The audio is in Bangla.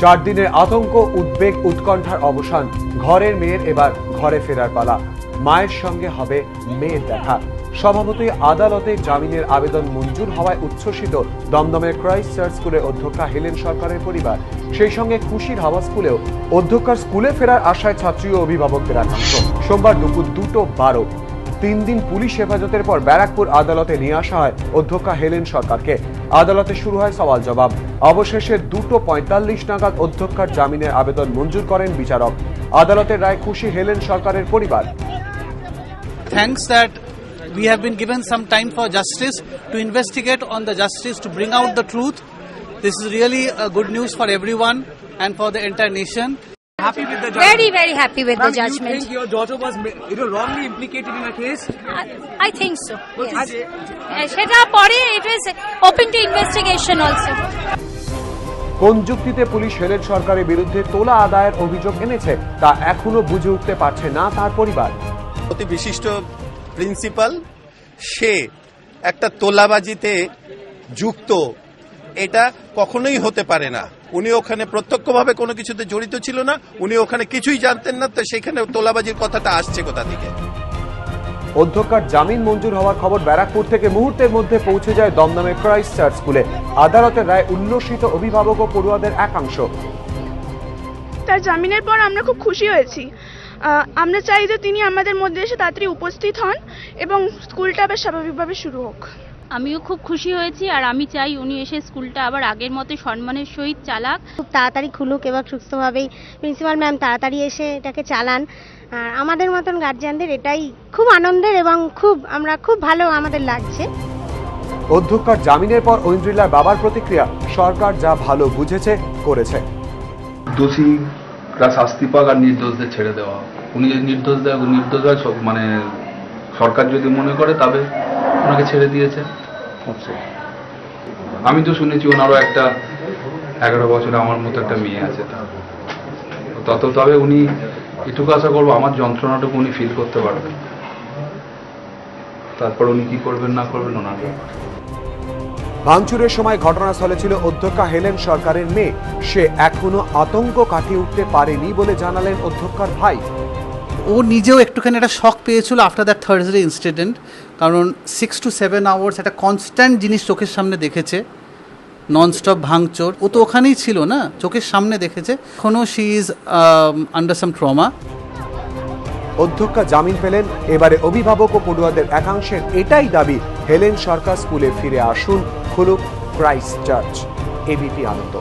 4 দিনের আতঙ্ক, উদ্বেগ, উৎকণ্ঠার অবসান। ঘরের মেয়ের এবার ঘরে ফেরার পালা। মায়ের সঙ্গে হবে মেয়ের দেখা। স্বভাবতই আদালতে জামিনের আবেদন মঞ্জুর হওয়ায় উচ্ছ্বসিত দমদমের ক্রাইস্ট চার্চ স্কুলের অধ্যক্ষা হেলেন সরকারের পরিবার। সেই সঙ্গে খুশির হাওয়া স্কুলেও। অধ্যক্ষার স্কুলে ফেরার আশায় ছাত্রী ও অভিভাবকদের একাংশ। সোমবার দুপুর 2:12 3 দিন পুলিশ হেফাজতের পর ব্যারাকপুর আদালতে নিয়ে আসা হয় অধ্যক্ষা হেলেন সরকারকে। আদালতে শুরু হয় সওয়াল জবাব। অবশেষে 2:45 নাগাদ অধ্যক্ষার জামিনের আবেদন মঞ্জুর করেন বিচারক। আদালতের রায় খুশি হেলেন সরকারের পরিবার। Thanks that we have been given some time for justice to investigate on the justice to bring out the truth. This is really a good news for everyone and for the entire nation. Happy with the judgment? Very, very happy with the judgment. You think your daughter was wrongly implicated in a case? I think so. Yes. সেটা পরে it was open to investigation also. কোন যুক্তিতে পুলিশ হেলেন সরকারের বিরুদ্ধে তোলা আদায়ের অভিযোগ এনেছে তা এখনো বুঝে উঠতে পারছে না তার পরিবার। অতি বিশিষ্ট প্রিন্সিপাল, সে একটা তোলাবাজিতে যুক্ত, এটা কখনোই হতে পারে না। উনি ওখানে প্রত্যক্ষভাবে কোনো কিছুতে জড়িত ছিল না, উনি ওখানে কিছুই জানতেন না, তো সেখানে তোলাবাজির কথাটা আসছে কোথা থেকে? অধ্যক্ষার জামিন মঞ্জুর হওয়ার খবর ব্যারাকপুর থেকে মুহূর্তের মধ্যে পৌঁছে যায় দমদমের ক্রাইস্ট চার্চ স্কুলে। আদালতের রায় উল্লসিত অভিভাবক ও পড়ুয়াদের একাংশ। তার জামিনের পর আমরা খুব খুশি হয়েছি। আমরা চাই যে তিনি আমাদের মধ্যে এসে তাড়াতাড়ি উপস্থিত হন এবং স্কুলটা আবার স্বাভাবিকভাবে শুরু হোক। আমিও খুব খুশি হয়েছি, আর আমি চাই উনি এসে স্কুলটা আবার আগের মতো সম্মানের সহিত চালাক। খুব তাড়াতাড়ি খুলুক এবং সুস্থভাবেই প্রিন্সিপাল ম্যাম তাড়াতাড়ি এসে এটাকে চালান। আর আমাদের মতন গার্জিয়ানদের এটাই খুব আনন্দের এবং আমরা খুব ভালো আমাদের লাগছে। অধ্যক্ষার জামিনের পর ঐন্দ্রিলার বাবার প্রতিক্রিয়া, সরকার যা ভালো বুঝেছে করেছে। দোষীরা শাস্তি পাক আর নির্দোষদের ছেড়ে দেওয়া। উনি যদি নির্দোষ হয় মানে সরকার যদি মনে করে তবে ওনাকে ছেড়ে দিয়েছে। আমি তো শুনেছি ওনারও একটা 11 বছর আমার মতো একটা মেয়ে আছে। তবে উনি এটুকু আশা করবো আমার যন্ত্রণাটুকু উনি ফিল করতে পারবেন। তারপর উনি কি করবেন না করবেন ওনার ব্যাপার। ভাঙচুরের সময় ঘটনাস্থলে ছিল অধ্যক্ষা হেলেন সরকারের মেয়ে। সে এখনো আতঙ্ক কাটিয়ে উঠতে পারেনি বলে জানালেন অধ্যক্ষার ভাই। ও নিজেও একটুখানি একটা শক পেয়েছিল আফটার দ্যাট থার্সডে ইনসিডেন্ট, কারণ 6 to 7 আওয়ার্স একটা কনস্ট্যান্ট জিনিস চোখের সামনে দেখেছে, ননস্টপ ভাঙচুর। ও তো ওখানেই ছিল না, চোখের সামনে দেখেছে। এখনও she is under some trauma. অধ্যক্ষা জামিন পেলেন। এবারে অভিভাবক ও পড়ুয়াদের একাংশের এটাই দাবি, হেলেন সরকার স্কুলে ফিরে আসুন, খুলুক ক্রাইস্ট চার্চ। এবিপি আনন্দ।